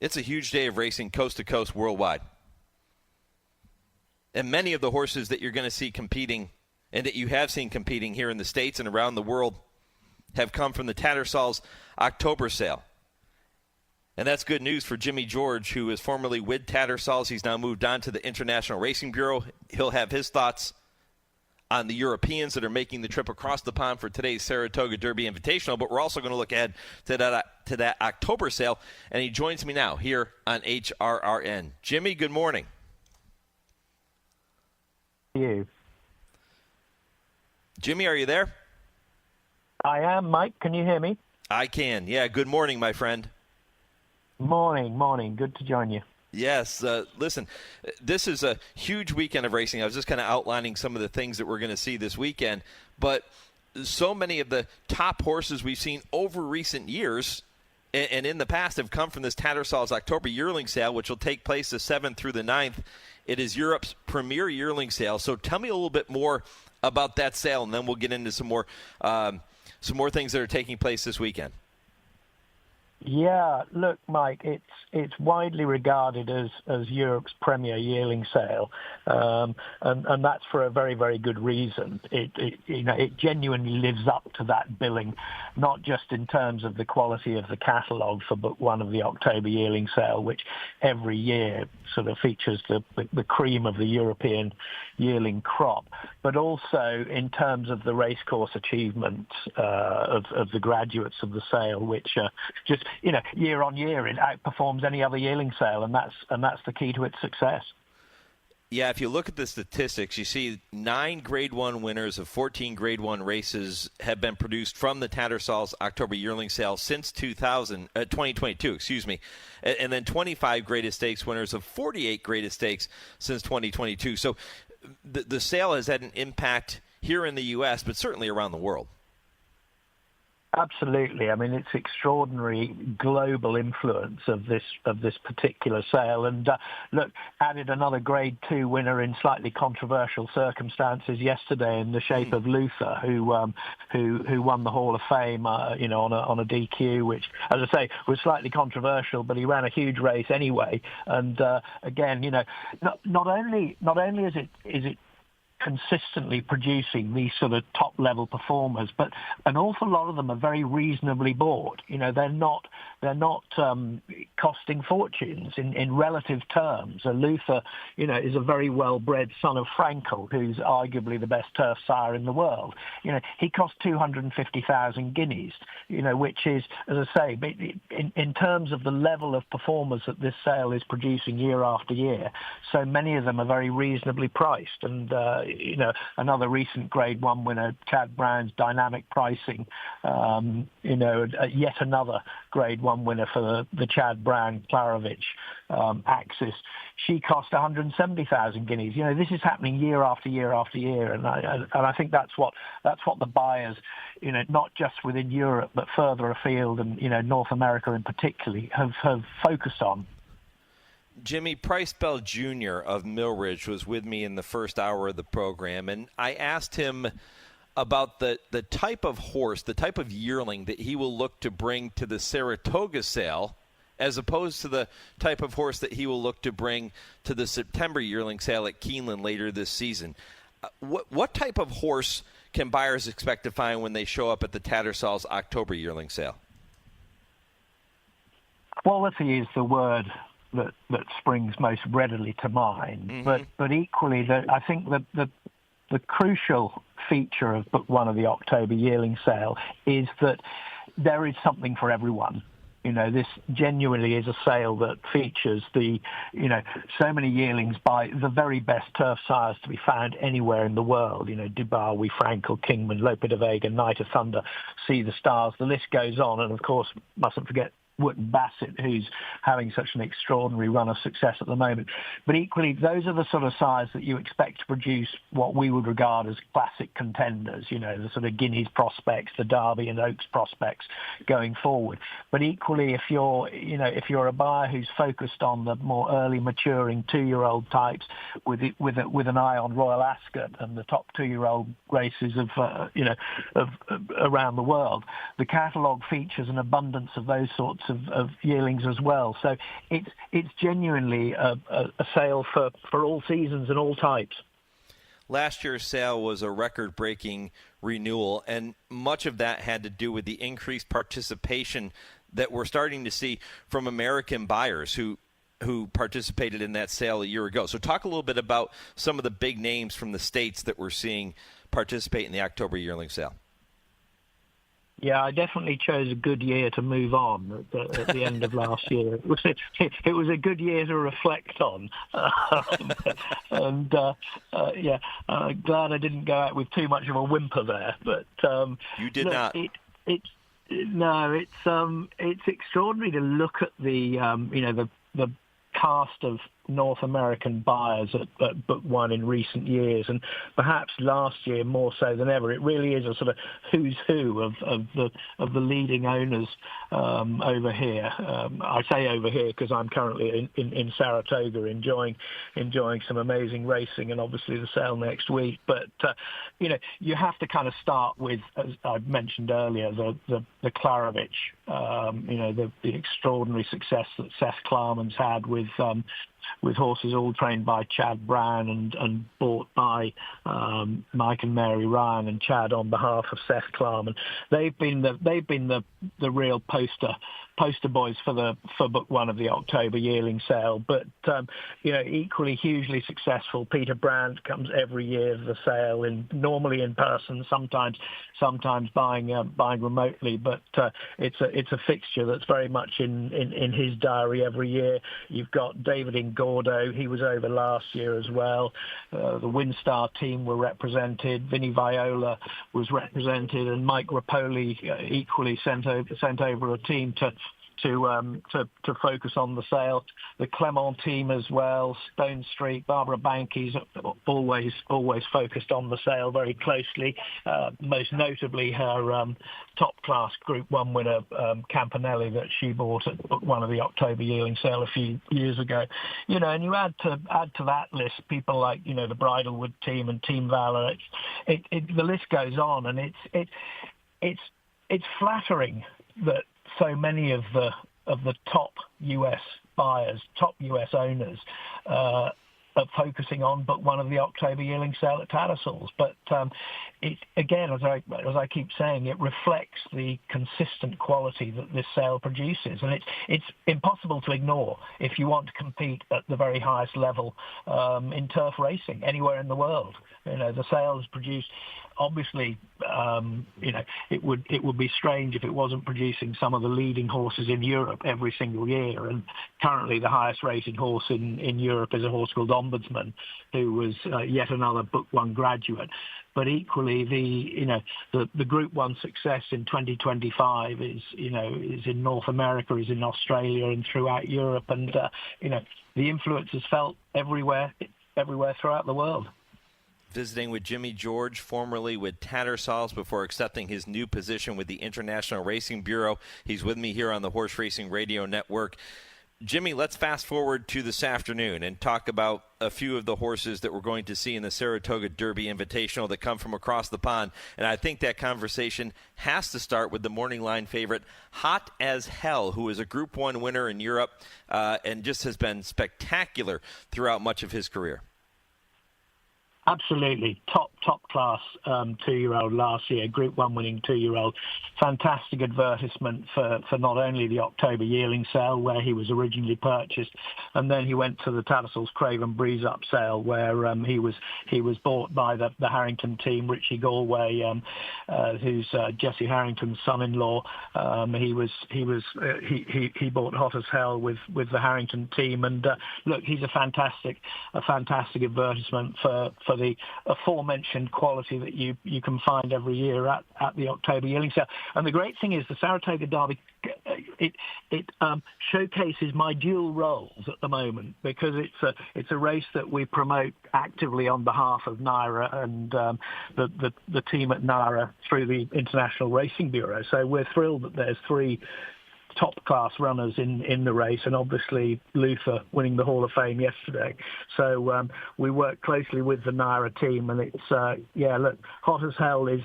It's a huge day of racing coast to coast worldwide. And many of the horses that you're going to see competing and that you have seen competing here in the States and around the world have come from the Tattersalls October sale. And that's good news for Jimmy George, who is formerly with Tattersalls. He's now moved on to the International Racing Bureau. He'll have his thoughts on the Europeans that are making the trip across the pond for today's Saratoga Derby Invitational. But we're also going to look ahead to that October sale. And he joins me now here on HRRN. Jimmy, good morning. You. Jimmy, are you there? I am, Mike. Can you hear me? I can. Yeah, good morning, my friend. Morning. Good to join you. Yes. Listen, this is a huge weekend of racing. I was just kind of outlining some of the things that we're going to see this weekend. But so many of the top horses we've seen over recent years and in the past have come from this Tattersalls October Yearling sale, which will take place the 7th through the 9th. It is Europe's premier yearling sale. So tell me a little bit more about that sale, and then we'll get into some more things that are taking place this weekend. Yeah, look, Mike, it's widely regarded as Europe's premier yearling sale, and that's for a very, very good reason. It genuinely lives up to that billing, not just in terms of the quality of the catalogue for Book 1 of the October yearling sale, which every year sort of features the cream of the European yearling crop, but also in terms of the racecourse achievements of the graduates of the sale, which just year on year it outperforms any other yearling sale, and that's the key to its success. Yeah, if you look at the statistics, you see 9 Grade 1 winners of 14 Grade 1 races have been produced from the Tattersalls October yearling sale since 2022, and then 25 Greatest Stakes winners of 48 Greatest Stakes since 2022. So the sale has had an impact here in the U.S., but certainly around the world. Absolutely. I mean, it's extraordinary global influence of this particular sale. And look, added another Grade 2 winner in slightly controversial circumstances yesterday in the shape of Luther, who won the Hall of Fame, on a DQ, which, as I say, was slightly controversial, but he ran a huge race anyway. And again, not only is it consistently producing these sort of top-level performers, but an awful lot of them are very reasonably bought. They're not costing fortunes in relative terms. Luther, is a very well-bred son of Frankel, who's arguably the best turf sire in the world. He cost 250,000 guineas, which is, as I say, in terms of the level of performers that this sale is producing year after year, so many of them are very reasonably priced. And another recent Grade 1 winner, Chad Brown's Dynamic Pricing, yet another Grade 1 winner for the Chad Brown Klarovich Axis. She cost 170,000 guineas. This is happening year after year after year, and I think that's what the buyers, not just within Europe but further afield and North America in particular, have focused on. Jimmy, Price Bell Jr. of Millridge was with me in the first hour of the program, and I asked him about the type of horse, the type of yearling that he will look to bring to the Saratoga sale as opposed to the type of horse that he will look to bring to the September yearling sale at Keeneland later this season. What type of horse can buyers expect to find when they show up at the Tattersalls October yearling sale? Quality is the word that springs most readily to mind. Mm-hmm. But equally, I think that the crucial feature of Book 1 of the October yearling sale is that there is something for everyone. This genuinely is a sale that features so many yearlings by the very best turf sires to be found anywhere in the world. Dubawi, Frankel, Kingman, Lope de Vega, Night of Thunder, See the Stars. The list goes on. And, of course, mustn't forget Wootton Bassett, who's having such an extraordinary run of success at the moment. But equally, those are the sort of sires that you expect to produce what we would regard as classic contenders, the sort of Guineas prospects, the Derby and Oaks prospects going forward. But equally, if you're a buyer who's focused on the more early maturing 2-year-old types with an eye on Royal Ascot and the top 2-year-old races of around the world, the catalogue features an abundance of those sorts sorts of yearlings as well. So it's genuinely a sale for all seasons and all types. Last year's sale was a record-breaking renewal, and much of that had to do with the increased participation that we're starting to see from American buyers who participated in that sale a year ago. So talk a little bit about some of the big names from the States that we're seeing participate in the October yearling sale. Yeah, I definitely chose a good year to move on at the end of last year. It was a good year to reflect on. Glad I didn't go out with too much of a whimper there. But you did not. It's extraordinary to look at the cast of North American buyers at Book One in recent years, and perhaps last year more so than ever. It really is a sort of who's who of the leading owners over here. I say over here because I'm currently in Saratoga enjoying some amazing racing, and obviously the sale next week. But you have to kind of start with, as I mentioned earlier, the Klarovich, the extraordinary success that Seth Klarman's had with horses all trained by Chad Brown and bought by Mike and Mary Ryan and Chad on behalf of Seth Klarman. They've been the real poster boys for Book One of the October yearling sale. But equally hugely successful. Peter Brandt comes every year to the sale, normally in person, sometimes buying remotely. But it's a fixture that's very much in his diary every year. You've got David Gordo, he was over last year as well. The Winstar team were represented. Vinny Viola was represented, and Mike Rapoli equally sent over a team to focus on the sale. The Clement team as well, Stone Street, Barbara Banky's always focused on the sale very closely. Most notably her top class Group 1 winner, Campanelli, that she bought at one of the October yearling sale a few years ago. And you add to that list people like the Bridlewood team and Team Valor. The list goes on, and it's flattering that so many of the top US buyers, top US owners, are focusing on but one of the October yearling sale at Tattersalls. But it again, as I keep saying, it reflects the consistent quality that this sale produces, and it's impossible to ignore if you want to compete at the very highest level in turf racing anywhere in the world. The sales produced. Obviously, it would be strange if it wasn't producing some of the leading horses in Europe every single year. And currently, the highest rated horse in Europe is a horse called Ombudsman, who was yet another Book One graduate. But equally, the Group 1 success in 2025 is in North America, is in Australia, and throughout Europe, and the influence is felt everywhere throughout the world. Visiting with Jimmy George, formerly with Tattersalls, before accepting his new position with the International Racing Bureau. He's with me here on the Horse Racing Radio Network. Jimmy, let's fast forward to this afternoon and talk about a few of the horses that we're going to see in the Saratoga Derby Invitational that come from across the pond. And I think that conversation has to start with the morning line favorite, Hot as Hell, who is a Group 1 winner in Europe and just has been spectacular throughout much of his career. Absolutely. Top class 2-year-old last year, Group 1 winning 2-year-old. Fantastic advertisement for not only the October yearling sale, where he was originally purchased, and then he went to the Tattersalls Craven Breeze Up sale, where he was bought by the Harrington team, Richie Galway, who's Jesse Harrington's son-in-law. He bought Hot as Hell with the Harrington team, and look, he's a fantastic advertisement for the aforementioned quality that you can find every year at the October yearling sale. And the great thing is the Saratoga Derby, it showcases my dual roles at the moment, because it's a race that we promote actively on behalf of NYRA and the team at NYRA through the International Racing Bureau. So we're thrilled that there's 3 top-class runners in the race, and obviously Luther winning the Hall of Fame yesterday. So we work closely with the NYRA team, and it's, look, Hot as Hell is,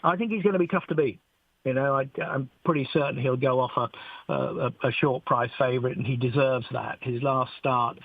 I think he's going to be tough to beat. You know, I'm pretty certain he'll go off a short price favourite, and he deserves that. His last start,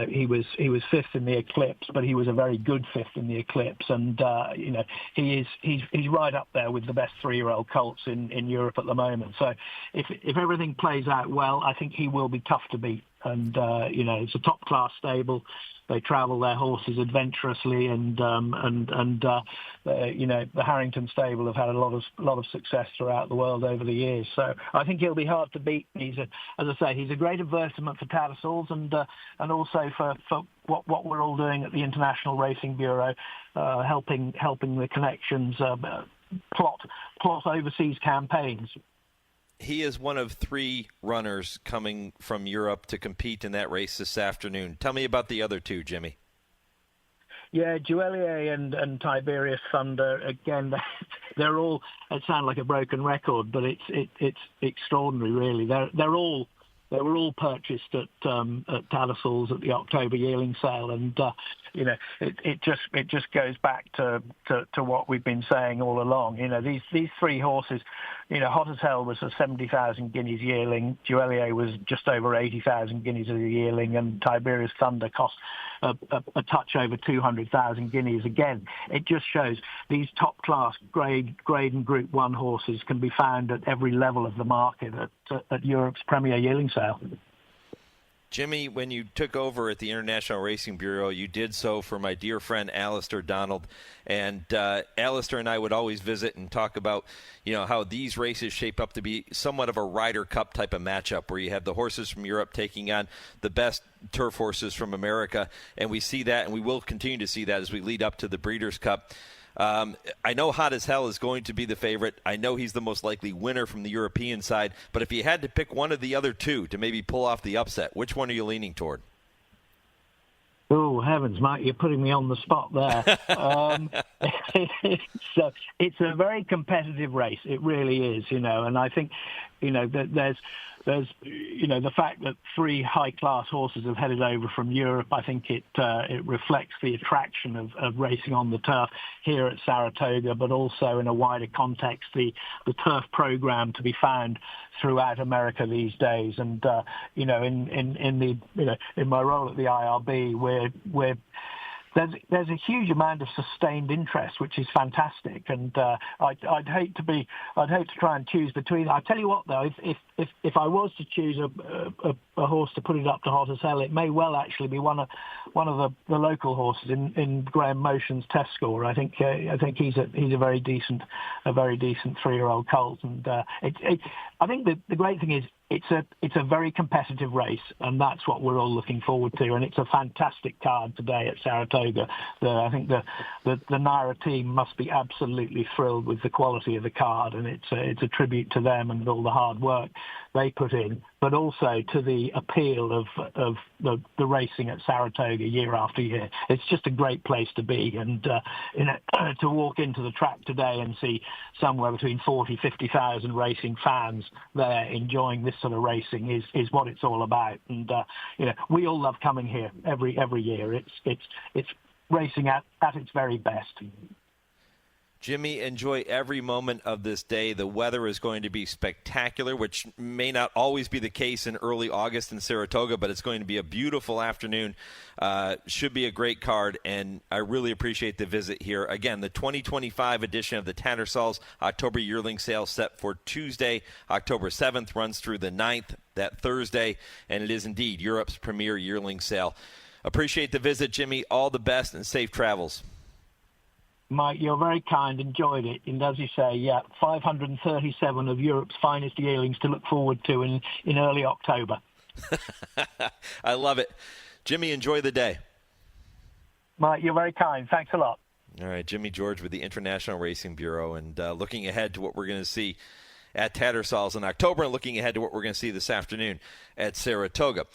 he was fifth in the Eclipse, but he was a very good fifth in the Eclipse, and you know, he's right up there with the best 3-year-old colts in Europe at the moment. So if everything plays out well, I think he will be tough to beat. And you know, it's a top class stable. They travel their horses adventurously, and you know, the Harrington stable have had a lot of success throughout the world over the years. So I think he'll be hard to beat. As I say, he's a great advertisement for Tattersalls, and also for what we're all doing at the International Racing Bureau, helping the connections plot overseas campaigns. He is one of 3 runners coming from Europe to compete in that race this afternoon. Tell me about the other 2, Jimmy. Yeah, Yearling and Tiberius Thunder, again, they're all, it sounds like a broken record, but it's extraordinary, really. They were all purchased at Tattersalls at the October Yearling sale, and you know, it just goes back to what we've been saying all along. You know, these 3 horses, you know, Hot as Hell was a 70,000 guineas yearling, Yearling was just over 80,000 guineas as a yearling, and Tiberius Thunder cost a touch over 200,000 guineas. Again, it just shows these top class grade and Group 1 horses can be found at every level of the market at Europe's premier yearling sale. Jimmy, when you took over at the International Racing Bureau, you did so for my dear friend Alistair Donald. And Alistair and I would always visit and talk about, you know, how these races shape up to be somewhat of a Ryder Cup type of matchup, where you have the horses from Europe taking on the best turf horses from America. And we see that, and we will continue to see that as we lead up to the Breeders' Cup. I know Hot as Hell is going to be the favorite. I know he's the most likely winner from the European side. But if you had to pick one of the other 2 to maybe pull off the upset, which one are you leaning toward? Oh, heavens, Mike, you're putting me on the spot there. It's a very competitive race. It really is, you know, and I think, you know, that there's you know, the fact that 3 high-class horses have headed over from Europe, I think it reflects the attraction of racing on the turf here at Saratoga, but also in a wider context, the turf program to be found throughout America these days. And you know, in my role at the IRB, we're there's a huge amount of sustained interest, which is fantastic. And I'd hate to try and choose between. I tell you what, though, if I was to choose a horse to put it up to Hot as Hell, it may well actually be one of the local horses in Graham Motion's test score. I think he's a very decent 3-year-old colt, and I think the great thing is it's a very competitive race, and that's what we're all looking forward to. And it's a fantastic card today at Saratoga. I think the Naira team must be absolutely thrilled with the quality of the card, and it's a tribute to them and all the hard work they put in, but also to the appeal of the racing at Saratoga year after year. It's just a great place to be, and you know, to walk into the track today and see somewhere between 40,000-50,000 racing fans there enjoying this sort of racing is what it's all about. And you know, we all love coming here every year. It's racing at its very best. Jimmy, enjoy every moment of this day. The weather is going to be spectacular, which may not always be the case in early August in Saratoga, but it's going to be a beautiful afternoon. Should be a great card, and I really appreciate the visit here. Again, the 2025 edition of the Tattersalls October Yearling Sale set for Tuesday, October 7th, runs through the 9th, that Thursday, and it is indeed Europe's premier yearling sale. Appreciate the visit, Jimmy. All the best and safe travels. Mike, you're very kind, enjoyed it. And as you say, yeah, 537 of Europe's finest yearlings to look forward to in early October. I love it. Jimmy, enjoy the day. Mike, you're very kind. Thanks a lot. All right, Jimmy George with the International Racing Bureau, and looking ahead to what we're going to see at Tattersalls in October, and looking ahead to what we're going to see this afternoon at Saratoga.